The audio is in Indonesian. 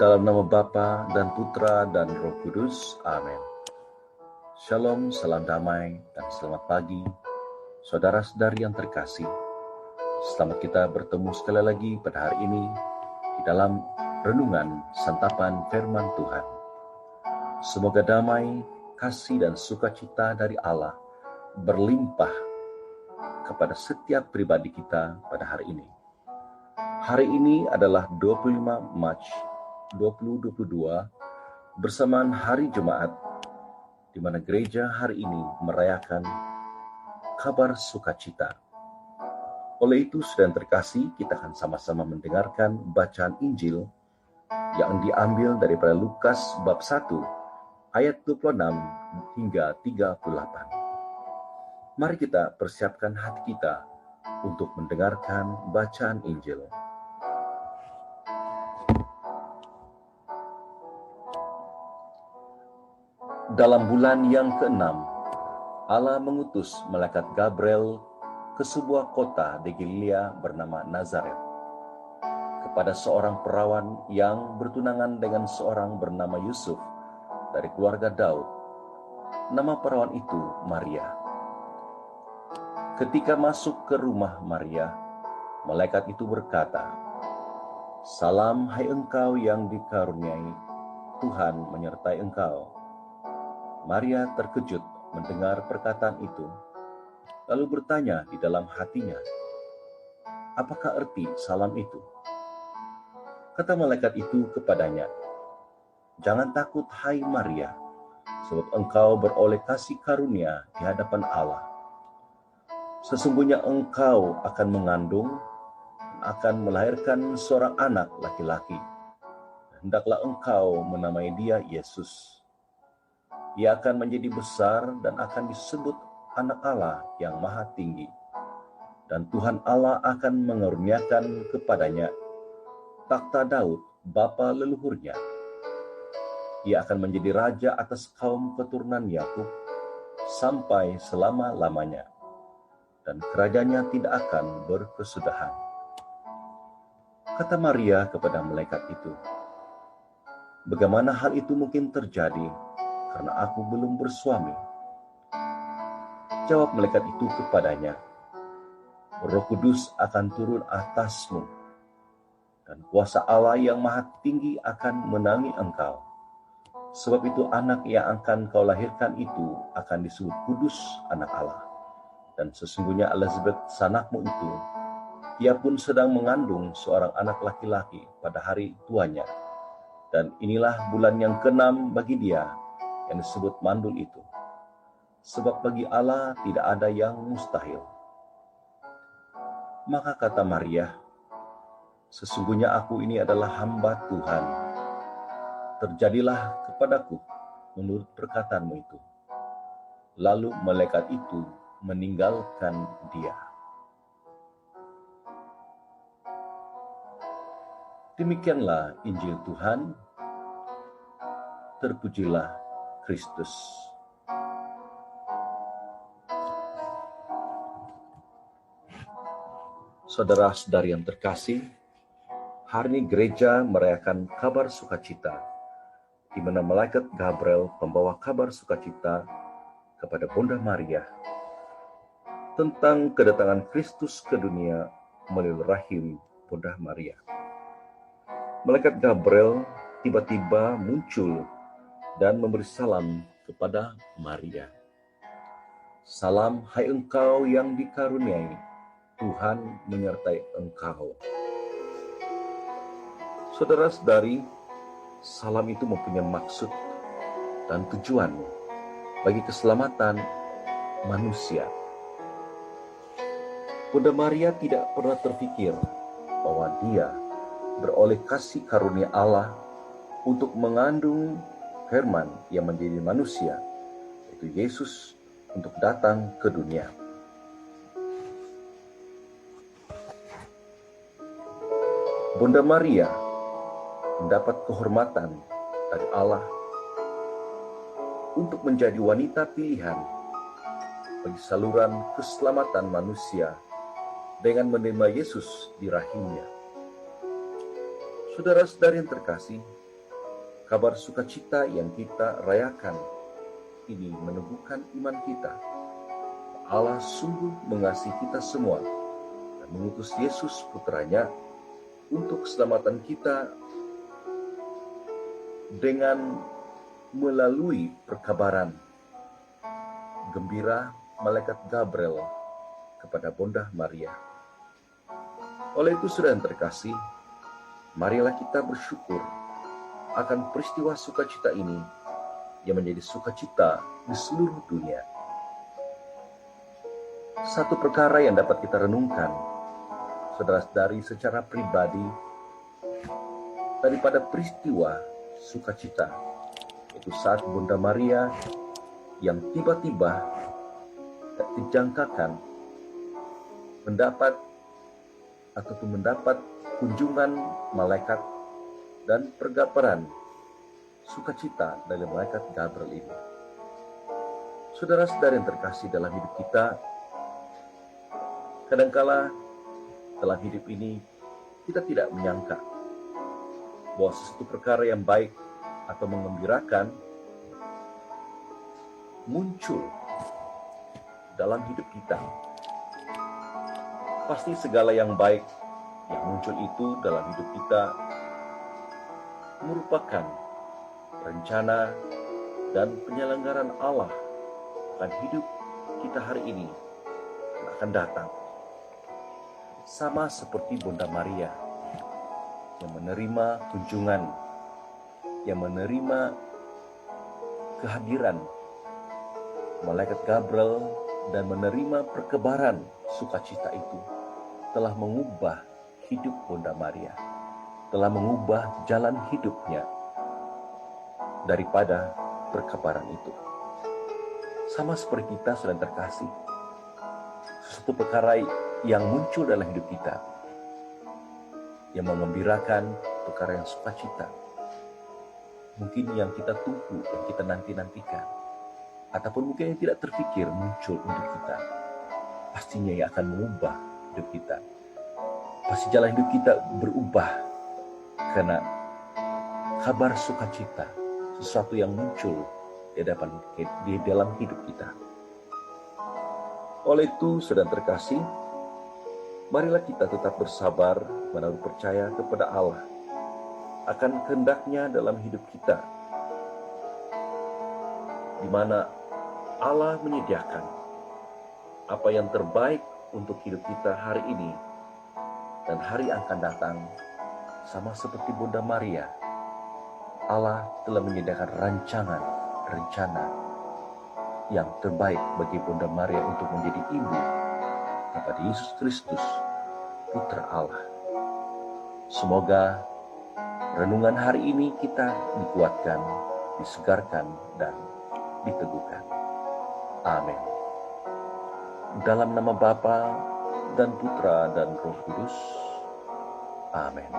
Dalam nama Bapa dan Putra dan Roh Kudus. Amin. Shalom, salam damai, dan selamat pagi, saudara-saudari yang terkasih. Selamat kita bertemu sekali lagi pada hari ini di dalam renungan santapan firman Tuhan. Semoga damai, kasih, dan sukacita dari Allah berlimpah kepada setiap pribadi kita pada hari ini. Hari ini adalah 25 Maret 2022 bersamaan hari Jumat, di mana gereja hari ini merayakan kabar sukacita. Oleh itu, saudara terkasih, kita akan sama-sama mendengarkan bacaan Injil yang diambil daripada Lukas bab 1 ayat 26 hingga 38. Mari kita persiapkan hati kita untuk mendengarkan bacaan Injil. Dalam bulan yang ke-6, Allah mengutus malaikat Gabriel ke sebuah kota di Galilea bernama Nazaret, kepada seorang perawan yang bertunangan dengan seorang bernama Yusuf dari keluarga Daud. Nama perawan itu Maria. Ketika masuk ke rumah Maria, malaikat itu berkata, "Salam, hai engkau yang dikaruniai, Tuhan menyertai engkau." Maria terkejut mendengar perkataan itu, lalu bertanya di dalam hatinya, "Apakah arti salam itu?" Kata malaikat itu kepadanya, "Jangan takut, hai Maria, sebab engkau beroleh kasih karunia di hadapan Allah. Sesungguhnya engkau akan mengandung dan akan melahirkan seorang anak laki-laki. Hendaklah engkau menamai dia Yesus. Ia akan menjadi besar dan akan disebut Anak Allah yang Maha Tinggi. Dan Tuhan Allah akan mengaruniakan kepadanya takhta Daud, bapa leluhurnya. Ia akan menjadi raja atas kaum keturunan Yakub sampai selama-lamanya, dan kerajaannya tidak akan berkesudahan." Kata Maria kepada malaikat itu, "Bagaimana hal itu mungkin terjadi, karena aku belum bersuami?" Jawab malaikat itu kepadanya, "Roh Kudus akan turun atasmu, dan kuasa Allah yang Maha Tinggi akan menangis engkau. Sebab itu anak yang akan kau lahirkan itu akan disebut kudus, Anak Allah. Dan sesungguhnya Elizabeth sanakmu itu, ia pun sedang mengandung seorang anak laki-laki pada hari tuanya. Dan inilah bulan yang ke-6 bagi dia yang disebut mandul itu. Sebab bagi Allah tidak ada yang mustahil." Maka kata Maria, "Sesungguhnya aku ini adalah hamba Tuhan. Terjadilah kepadaku menurut perkataanmu itu." Lalu malaikat itu meninggalkan dia. Demikianlah Injil Tuhan. Terpujilah Kristus. Saudara-saudari yang terkasih, hari ini gereja merayakan kabar sukacita, di mana malaikat Gabriel membawa kabar sukacita kepada Bunda Maria tentang kedatangan Kristus ke dunia melalui rahim Bunda Maria. Malaikat Gabriel tiba-tiba muncul dan memberi salam kepada Maria. "Salam, hai engkau yang dikaruniai, Tuhan menyertai engkau." Saudara-saudari, salam itu mempunyai maksud dan tujuan bagi keselamatan manusia. Bunda Maria tidak pernah terfikir bahwa dia beroleh kasih karunia Allah untuk mengandung firman yang menjadi manusia, yaitu Yesus, untuk datang ke dunia. Bunda Maria mendapat kehormatan dari Allah untuk menjadi wanita pilihan bagi saluran keselamatan manusia dengan menerima Yesus di rahimnya. Saudara-saudari yang terkasih, kabar sukacita yang kita rayakan ini meneguhkan iman kita. Allah sungguh mengasihi kita semua dan mengutus Yesus putranya untuk keselamatan kita dengan melalui perkabaran gembira malaikat Gabriel kepada Bunda Maria. Oleh itu, saudara yang terkasih, marilah kita bersyukur akan peristiwa sukacita ini yang menjadi sukacita di seluruh dunia. Satu perkara yang dapat kita renungkan, saudara-saudari, secara pribadi daripada peristiwa sukacita, yaitu saat Bunda Maria yang tiba-tiba tak dijangkakan mendapat kunjungan malaikat dan perkabaran sukacita dari malaikat Gabriel ini. Saudara-saudara yang terkasih, dalam hidup kita, kadangkala dalam hidup ini kita tidak menyangka bahwa sesuatu perkara yang baik atau mengembirakan muncul dalam hidup kita. Pasti segala yang baik yang muncul itu dalam hidup kita merupakan rencana dan penyelenggaraan Allah akan hidup kita hari ini yang akan datang. Sama seperti Bunda Maria yang menerima kunjungan, yang menerima kehadiran malaikat Gabriel dan menerima perkabaran sukacita itu, telah mengubah hidup Bunda Maria, telah mengubah jalan hidupnya daripada perkabaran itu. Sama seperti kita, saudara terkasih, sesuatu perkara yang muncul dalam hidup kita yang mengembirakan, perkara yang sukacita, mungkin yang kita tunggu, yang kita nanti-nantikan, ataupun mungkin yang tidak terfikir muncul untuk kita, pastinya yang akan mengubah hidup kita. Pasti jalan hidup kita berubah karena kabar sukacita, sesuatu yang muncul di dalam hidup kita. Oleh itu, saudara terkasih, marilah kita tetap bersabar menaruh percaya kepada Allah akan kehendaknya dalam hidup kita, di mana Allah menyediakan apa yang terbaik untuk hidup kita hari ini dan hari akan datang. Sama seperti Bunda Maria, Allah telah menyediakan rencana yang terbaik bagi Bunda Maria untuk menjadi ibu kepada Yesus Kristus, Putra Allah. Semoga renungan hari ini kita dikuatkan, disegarkan, dan diteguhkan. Amin. Dalam nama Bapa dan Putra dan Roh Kudus. Amin.